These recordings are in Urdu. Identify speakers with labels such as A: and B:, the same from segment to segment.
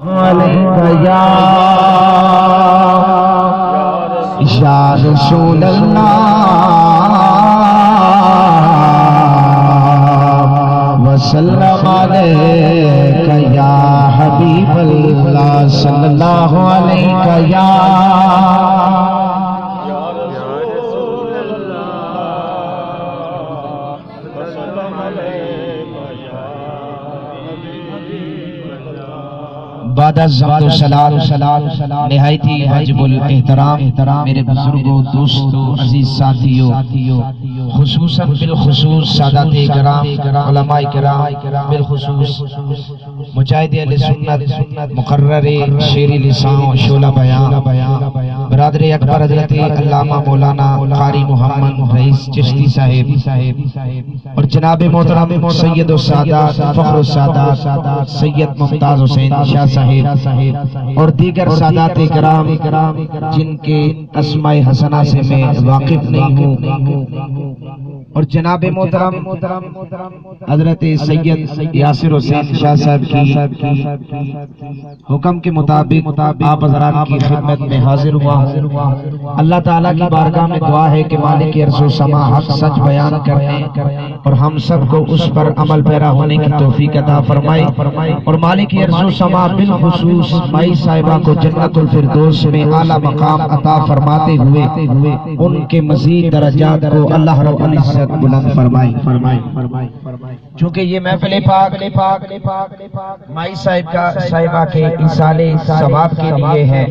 A: یا رسول اللہ وسلم علیک یا حبیب اللہ صلی اللہ علیہ یا بعد از صلاۃ نہایت ہی واجب الاحترام میرے بزرگوں دوستوں عزیز ساتھیوں خصوصاً بالخصوص سادات کرام علماء کرام بالخصوص مجاہد اہل سنت مقرر شیر لسان و شعلہ بیان برادر اکبر حضرت علامہ مولانا قاری محمد رئیس چشتی صاحب اور جناب محترم سید السادات فخر السادات سید ممتاز حسین شاہ صاحب اور دیگر سادات کرام جن کے اسماء حسنہ سے میں واقف نہیں ہوں، اور جناب محترم حضرت سید یاسر حسین شاہ صاحب کی حکم کے مطابق آپ حضرات کی خدمت میں حاضر ہوا۔ اللہ تعالیٰ کی بارگاہ میں دعا ہے کہ مالک ارض و سما حق سچ بیان کرنے اور ہم سب کو اس پر عمل پیرا ہونے کی توفیق عطا فرمائے، اور مالک ارض و سما بالخصوص مائی صاحبہ کو جنت الفردوس میں اعلیٰ مقام عطا فرماتے ہوئے ان کے مزید درجات کو اللہ رب العزت بلند فرمائے۔ چونکہ یہ محفل پاک مائی صاحبہ کے ایصال ثواب کے لیے ہے،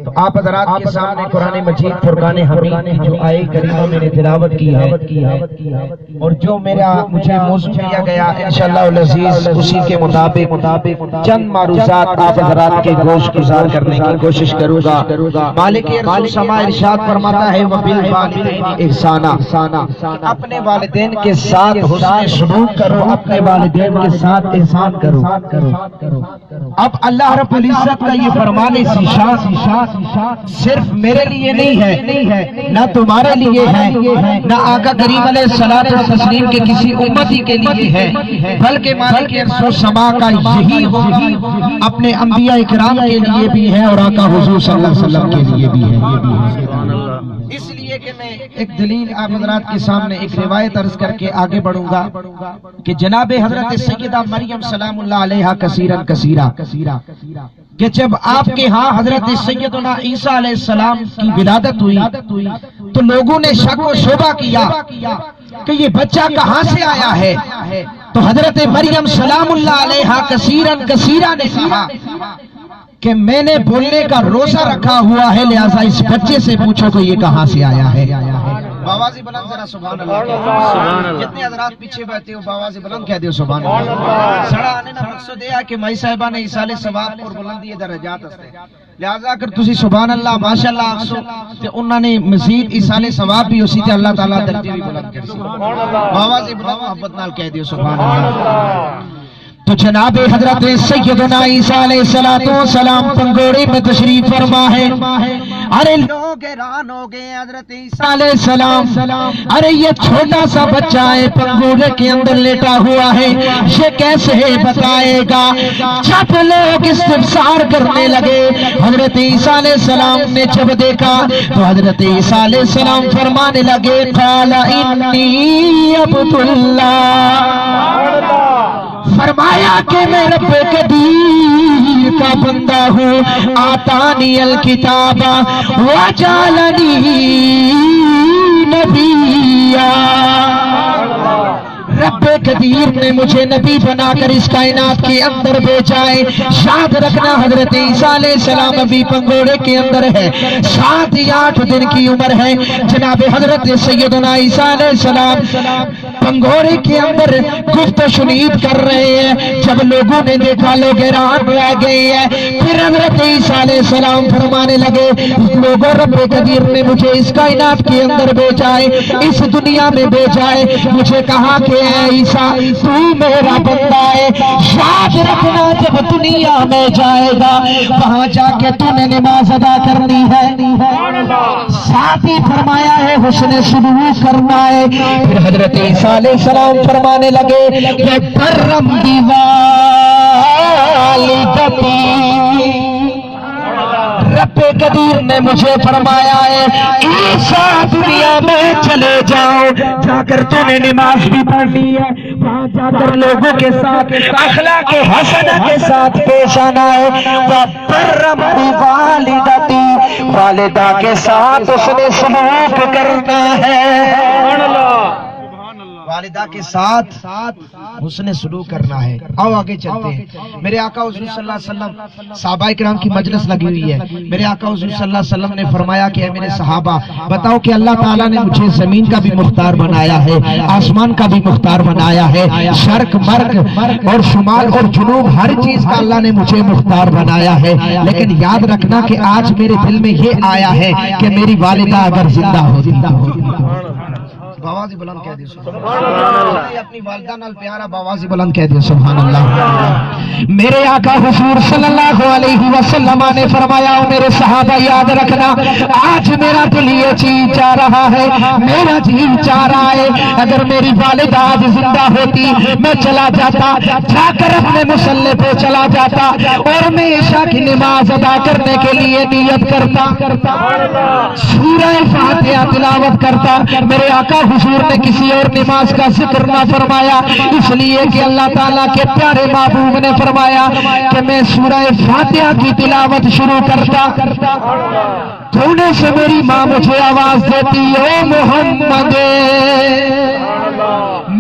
A: تو آپ حضرات کے سامنے قرآن مجید فرقان حمید جو آیے کریمہ میں نے تلاوت کی ہے، اور جو مجھے موضوع دیا گیا انشاءاللہ العزیز اسی کے مطابق چند معروضات آپ حضرات کے گوش گزار کرنے کی کوشش کروں گا۔ مالک ارض و سما ارشاد فرماتا ہے وَبِالْوَالِدَيْنِ احسانا، اپنے والدین کے ساتھ حسن سلوک کرو، اپنے والدین کے ساتھ احسان کرو۔ اب اللہ رب العزت کا یہ فرمان صرف میرے لیے نہیں ہے، نہ تمہارے لیے ہے، نہ آقا کریم علیہ الصلوۃ والتسلیم کے کسی امتی کے لیے ہے، بلکہ مالک ارض و سما کا یہی اپنے انبیاء اکرام کے لیے بھی ہے اور آقا حضور صلی اللہ علیہ وسلم کے لیے بھی ہے۔ اس لیے کہ میں ایک دلیل آپ حضرات کے سامنے ایک روایت عرض کر کے آگے بڑھوں گا کہ جناب حضرت سیدہ مریم سلام اللہ علیہا کثیرا کہ جب آپ کے ہاں حضرت سیدنا عیسیٰ علیہ السلام کی ولادت ہوئی تو لوگوں نے شک و شبہ کیا کہ یہ بچہ کہاں سے آیا ہے، تو حضرت مریم سلام اللہ علیہا کثیرا نے کہا کہ میں نے بولنے کا روزہ رکھا ہوا ہے، لہٰذا اس بچے سے پوچھو کہ یہ کہاں سے آیا ہے۔ باوازی بلند ذرا سبحان اللہ، جتنے حضرات پیچھے بیٹھے ہو باوازی بلند کہہ دیو سبحان اللہ۔ سڑا آنے نا مقصد ہے کہ مائی صاحبہ نے ایصال ثواب اور بلندی درجات ہستے، لہذا اگر تسی سبحان اللہ ماشاءاللہ آخسو تو انہوں نے مزید ایصال ثواب بھی اسی تے اللہ تعالیٰ درجے بھی بلند کر سی۔ باوازی بلند محبت نال کہہ دیو سبحان اللہ۔ تو جناب حضرت سیدنا عیسیٰ علیہ السلام پنگوڑی میں تشریف فرما ہے۔ ارے لوگ حیران ہو گئے حضرت عیسیٰ علیہ السلام، ارے یہ چھوٹا سا بچہ ہے پنگوڑے کے اندر لیٹا ہوا ہے، یہ کیسے بتائے گا؟ جب لوگ استفسار کرنے لگے حضرت عیسیٰ علیہ السلام نے جب دیکھا تو حضرت عیسیٰ علیہ السلام فرمانے لگے قال انی عبد اللہ، فرمایا کہ میں رب قدیر کا بندہ ہوں، آتانی الکتاب وجعلنی نبیا، رب قدیر نے مجھے نبی بنا کر اس کائنات کے اندر بھیجا ہے۔ یاد رکھنا حضرت عیسیٰ علیہ السلام ابھی پنگوڑے کے اندر ہے، 7 یا 8 دن کی عمر ہے۔ جناب حضرت سیدنا عیسیٰ علیہ السلام پنگوڑے کے اندر گفت و شنید کر رہے ہیں، جب لوگوں نے دیکھا لوگ حیران رہ گئے ہیں۔ پھر حضرت عیسیٰ علیہ السلام فرمانے لگے لوگوں رب قدیر نے مجھے اس کائنات کے اندر بھیجا ہے، اس دنیا میں بھیجا ہے، مجھے کہا کہ اے عیسیٰ تو میرا بندہ ہے، یاد رکھنا جب دنیا میں جائے گا وہاں جا کے تو نے نماز ادا کرنی ہے، ساتھ ہی فرمایا ہے حسن سلوک کرنا ہے۔ پھر حضرت عیسیٰ علیہ السلام فرمانے لگے کہ برم دیوالدتی قدیر نے مجھے فرمایا ہے عیسیٰ دنیا میں چلے جاؤ، جا کر تو نے نماز بھی پڑھ لی ہے، وہاں جا کر لوگوں کے ساتھ اخلاق حسنہ کے ساتھ پیش آنا ہے، وَبَرًّا بِوَالِدَتِي، والدہ کے ساتھ اس نے سلوک کرنا ہے، والدہ کے ساتھ حسن سلوک کرنا ہے۔ آؤ آگے چلتے ہیں۔ میرے آقا حضور صلی اللہ علیہ وسلم، صحابہ کرام کی مجلس لگی ہوئی ہے، میرے آقا حضور صلی اللہ علیہ وسلم نے فرمایا کہ اے میرے صحابہ بتاؤ کہ اللہ تعالیٰ نے مجھے زمین کا بھی مختار بنایا ہے، آسمان کا بھی مختار بنایا ہے، شرق مرق اور شمال اور جنوب ہر چیز کا اللہ نے مجھے مختار بنایا ہے، لیکن یاد رکھنا کہ آج میرے دل میں یہ آیا ہے کہ میری والدہ اگر زندہ ہوتی باوازی بلند کہہ دے سبحان اللہ، اپنی والدہ نال پیارا باوازی بلند کہہ دے سبحان اللہ۔ میرے آقا حضور صلی اللہ علیہ وسلم نے فرمایا میرے صحابہ یاد رکھنا، آج میرا دل یہ چیز چاہ رہا ہے، میرا جی چاہ رہا ہے اگر میری والدہ آج زندہ ہوتی میں چلا جاتا، جا کر اپنے مصلی پہ چلا جاتا اور میں عشاء کی نماز ادا کرنے کے لیے نیت کرتا، سورہ فاتحہ تلاوت کرتا۔ میرے آقا حضور نے کسی اور نماز کا ذکر نہ فرمایا، اس لیے کہ اللہ تعالیٰ کے پیارے محبوب نے فرمایا کہ میں سورہ فاتحہ کی تلاوت شروع کرتا، تھوڑے سے میری ماں مجھے آواز دیتی او محمد،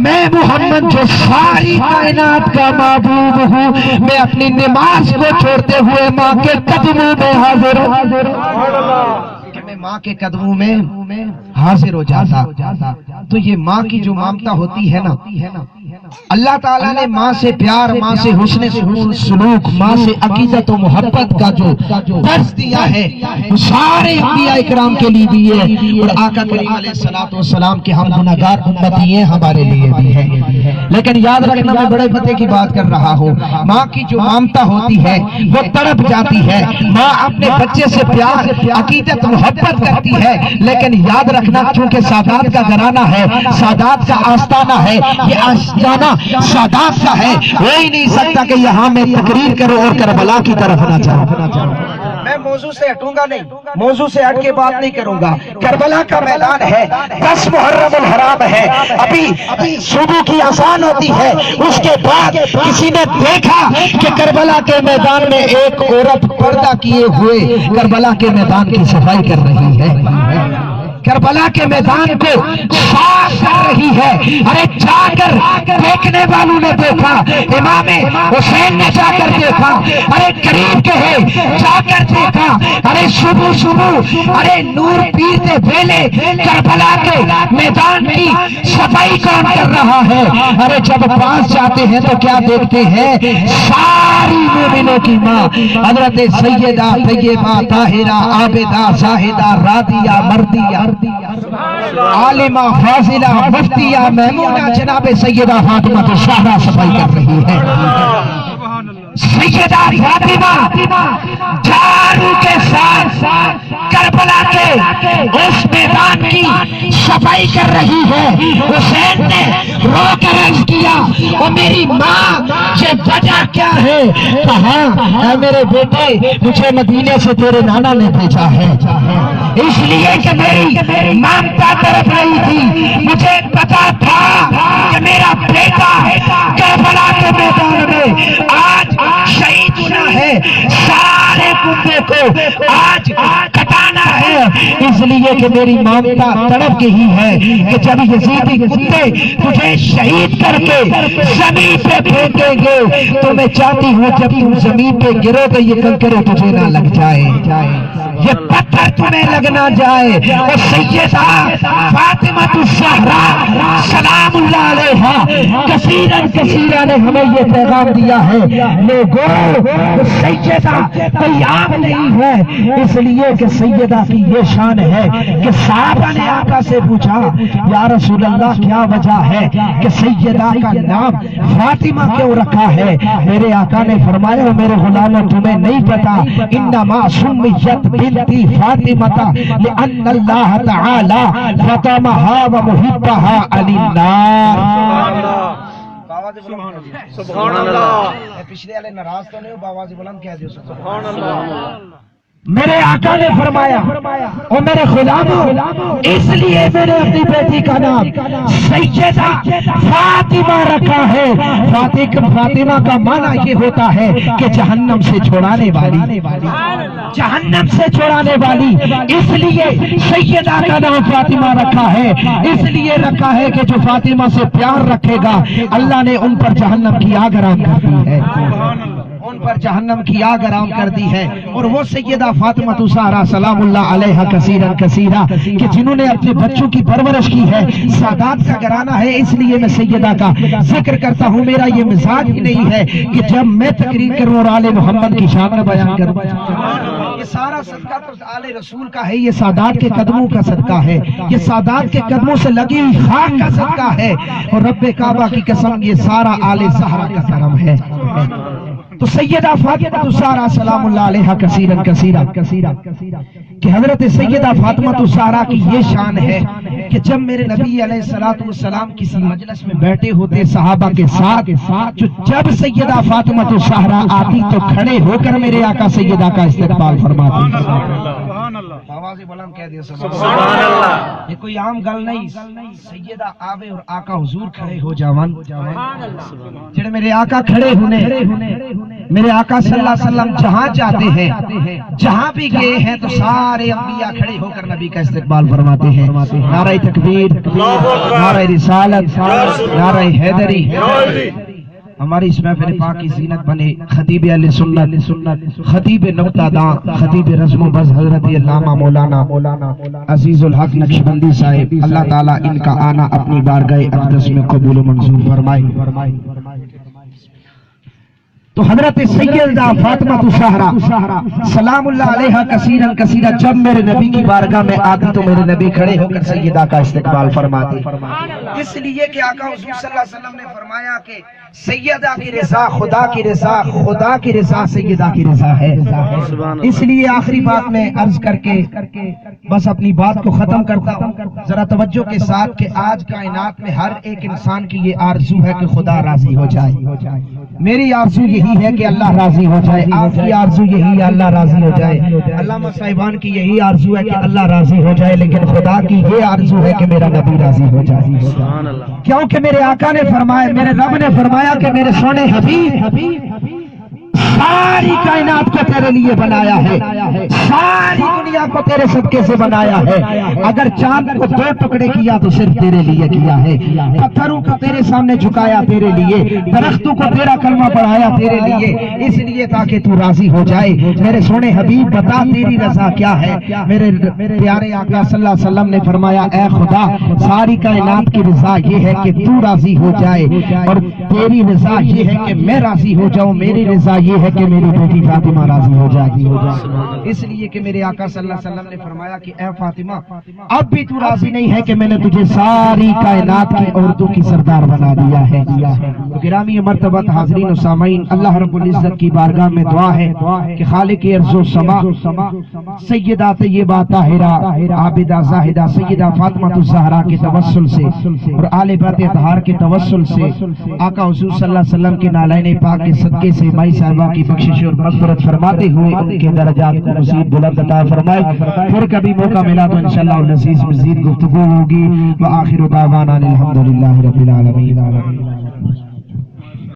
A: میں محمد جو ساری کائنات کا محبوب ہوں، میں اپنی نماز کو چھوڑتے ہوئے ماں کے قدموں میں حاضر ماں کے قدموں میں حاضر ہو جاتا۔ تو یہ ماں کی جو ممتا ہوتی ہے نا، اللہ تعالیٰ نے ماں سے پیار، ماں سے حسن سلوک، ماں سے عقیدت و محبت کا جو درس دیا ہے وہ سارے انبیاء اکرام کے لیے بھی ہے، اور آقا کریم علیہ الصلوۃ والسلام کے ہم گناہگار امتی ہیں ہمارے لیے بھی ہے۔ لیکن یاد رکھنا میں بڑے فتح کی بات کر رہا ہوں، ماں کی جو ممتا ہوتی ہے وہ تڑپ جاتی ہے، ماں اپنے بچے سے پیار، عقیدت، محبت کرتی ہے، لیکن یاد رکھنا چونکہ سادات کا گھرانہ ہے، سادات کا آستانہ ہے، یہ آستانہ سادات کا ہے، ہو ہی نہیں سکتا کہ یہاں میں تقریر کروں اور کربلا کی طرف نہ جاؤں۔ میں موضوع سے ہٹوں گا نہیں، موضوع سے ہٹ کے بات نہیں کروں گا۔ کربلا کا میدان ہے، 10 محرم الحرام ہے، ابھی صبح کی اذان ہوتی ہے، اس کے بعد کسی نے دیکھا کہ کربلا کے میدان میں ایک عورت پردہ کیے ہوئے کربلا کے میدان کی صفائی کر رہی ہے، کربلا کے میدان کو صاف کر رہی ہے۔ ارے جا کر دیکھنے والوں نے دیکھا، امام حسین نے جا کر دیکھا، ارے قریب کے ہے جا کر دیکھا، ارے صبح ارے نور پیرتے ویلے کربلا کے میدان کی صفائی کون کر رہا ہے؟ ارے جب پاس جاتے ہیں تو کیا دیکھتے ہیں؟ ساری مومنوں کی ماں حضرت سیدہ طیبہ طاہرہ عابدہ زاہدہ راضیہ مردیہ عالمہ فاضلہ مفتیہ میمونہ جناب سیدہ فاطمہ الزہرا صفائی کر رہی ہے۔ سیدہ فاطمہ جھاڑو کے ساتھ کربلا کے اس میدان کی صفائی کر رہی ہے۔ حسین نے رو کر عرض کیا وہ میری ماں یہ وجہ کیا ہے؟ کہا اے میرے بیٹے مجھے مدینے سے تیرے نانا نے بھیجا ہے، اس لیے کہ میری مامتا طرف رہی تھی، مجھے پتا تھا کہ میرا بیٹا کربلا کے میدان میں آج شہید ہونا ہے، سارے کنبے کو آج کٹانا ہے، اس لیے کہ میری مامتا تڑپ کے ہی ہے کہ جب یزیدی کتے تجھے شہید کر کے زمین پہ پھینکیں گے تو میں چاہتی ہوں جب تم زمین پہ گرو تو یہ کنکرے تجھے نہ لگ جائے، یہ پتھر تمہیں لگ نہ جائے۔ اور سیدہ فاطمہ الزہرا سلام اللہ علیہا کثیرا نے ہمیں یہ پیغام دیا ہے، لوگوں سیدہ تیاب نہیں ہے، اس لیے کہ سیدہ کی یہ شان ہے کہ صحابہ نے آقا سے پوچھا یا رسول اللہ کیا وجہ ہے کہ سیدہ کا نام فاطمہ کیوں رکھا ہے؟ میرے آقا نے فرمایا میرے غلاموں تمہیں نہیں پتا، انما سمیت بنتی فاطمہ لأن اللہ تعالی فطمها ومحبها علی النار۔ سبحان اللہ، پچھلے والے ناراض تو نہیں ہو، باواز بلند کہہ دیو سبحان اللہ۔ میرے آقا نے فرمایا اور میرے غلاموں اس لیے میں نے اپنی بیٹی کا نام سیدہ فاطمہ رکھا ہے۔ فاطمہ کا معنی یہ ہوتا ہے کہ جہنم سے چھڑانے والی، جہنم سے چھڑانے والی، اس لیے سیدہ کا نام فاطمہ رکھا ہے۔ اس لیے رکھا ہے کہ جو فاطمہ سے پیار رکھے گا اللہ نے ان پر جہنم کی آگ حرام کر دی ہے، ان پر جہنم کی آگ حرام کر دی ہے۔ اور وہ سیدہ فاطمہ الزہرا سلام اللہ علیہا کثیرن کثیرا کہ جنہوں نے اپنے بچوں کی پرورش کی ہے، سادات کا گھرانہ ہے، اس لیے میں سیدہ کا ذکر کرتا ہوں۔ میرا یہ مزاج ہی نہیں ہے کہ جب میں تقریر کروں اور آل محمد کی شان میں بیان کروں۔ یہ سارا صدقہ تو آل رسول کا ہے، یہ سادات کے قدموں کا صدقہ ہے، یہ سادات کے قدموں سے لگی ہوئی خاک کا صدقہ ہے، اور رب کعبہ کی قسم یہ سارا آل زہرا کا کرم ہے۔ تو سیدہ فاطمہ الزہرا سلام اللہ علیہا کثیرن کثیرا کہ حضرت سیدہ فاطمہ الزہرا کی یہ شان ہے کہ جب میرے نبی علیہ السلام کسی مجلس میں بیٹھے ہوتے صحابہ کے ساتھ، جب سیدہ فاطمہ الزہرا آتی تو کھڑے ہو کر میرے آقا سیدہ کا استقبال فرماتی۔ آواز بلند کہہ دیا سبحان اللہ۔ یہ کوئی عام گل نہیں، سیدہ آوے اور آقا حضور کھڑے ہو جاون، جڑے میرے آقا کھڑے ہونے، میرے آقا صلی اللہ علیہ وسلم جہاں جاتے ہیں، جہاں بھی گئے ہیں تو سارے انبیاء کھڑے ہو کر نبی کا استقبال فرماتے ہیں۔ نعرہ تکبیر، نعرہ رسالت، نعرہ حیدری۔ ہماری اس محفل پاک کی زینت بنے خطیب اہل سنت، خطیب نقطہ داں، خطیب رزم و بز حضرت علامہ مولانا عزیز الحق نقشبندی صاحب، اللہ تعالیٰ ان کا آنا اپنی بارگاہ اقدس میں قبول و منظور فرمائے۔ تو حضرت سیدہ فاطمہ الزہرا سلام اللہ علیہا کثیرن کثیرا جب میرے نبی کی بارگاہ میں آتی تو میرے نبی کھڑے ہو کر سیدہ کا استقبال فرماتے، اس لیے کہ آقا حضور صلی اللہ علیہ وسلم نے فرمایا کہ سیدہ کی رضا خدا کی رضا، خدا کی رضا سیدہ کی رضا ہے۔ اس لیے آخری بات میں عرض کر کے بس اپنی بات کو ختم کرتا ہوں، ذرا توجہ کے ساتھ کہ آج کائنات میں ہر ایک انسان کی یہ آرزو ہے کہ خدا راضی ہو جائے۔ میری آرزو یہی ہے کہ اللہ راضی ہو جائے، آپ کی آرزو یہی ہے اللہ راضی ہو جائے، علامہ صاحبان کی یہی آرزو ہے کہ اللہ راضی ہو جائے، لیکن خدا کی یہ آرزو ہے کہ میرا نبی راضی ہو جائے، کیونکہ میرے آقا نے فرمایا، میرے رب نے فرمایا کہ میرے سونے حبیب ساری کائنات کو تیرے لیے بنایا ہے، ساری دنیا کو تیرے صدقے سے بنایا ہے، اگر چاند کو دو ٹکڑے کیا تو صرف تیرے لیے کیا ہے، پتھروں کو تیرے سامنے جھکایا تیرے لیے، درختوں کو تیرا کلمہ پڑھایا تیرے لیے، اس لیے تاکہ تو راضی ہو جائے۔ میرے سونے حبیب بتا تیری رضا کیا ہے؟ میرے پیارے آقا صلی اللہ علیہ وسلم نے فرمایا اے خدا ساری کائنات کی رضا یہ ہے کہ تو راضی ہو جائے، اور تیری رضا یہ ہے کہ میں راضی ہو جاؤں، میری رضا یہ ہے کہ میری بیٹی فاطمہ راضی ہو جائے۔ اس لیے کہ میرے آقا صلی اللہ علیہ وسلم نے فرمایا کہ اے فاطمہ اب بھی تو راضی نہیں ہے کہ میں نے تجھے ساری کائنات کی عورتوں کی سردار بنا دیا ہے۔ تو گرامی مرتبہ حاضرین و سامعین، اللہ رب العزت کی بارگاہ میں دعا ہے کہ خالق ارض و سما سیدہ طیبہ طاہرہ عابدہ زاہدہ سیدہ فاطمہ الزہرا کے توسل سے اور آل بیت اطہار کے توسل سے آقا حضور صلی اللہ علیہ وسلم کے نالین پاک کے صدقے سے مائی صاحبہ کی بخشش اور مغفرت فرماتے ہوئے ان کے درجات کو مزید بلند عطا فرمائے۔ پھر کبھی موقع ملا تو انشاءاللہ العزیز مزید گفتگو ہوگی۔ وآخر دعوانا الحمدللہ رب العالمین۔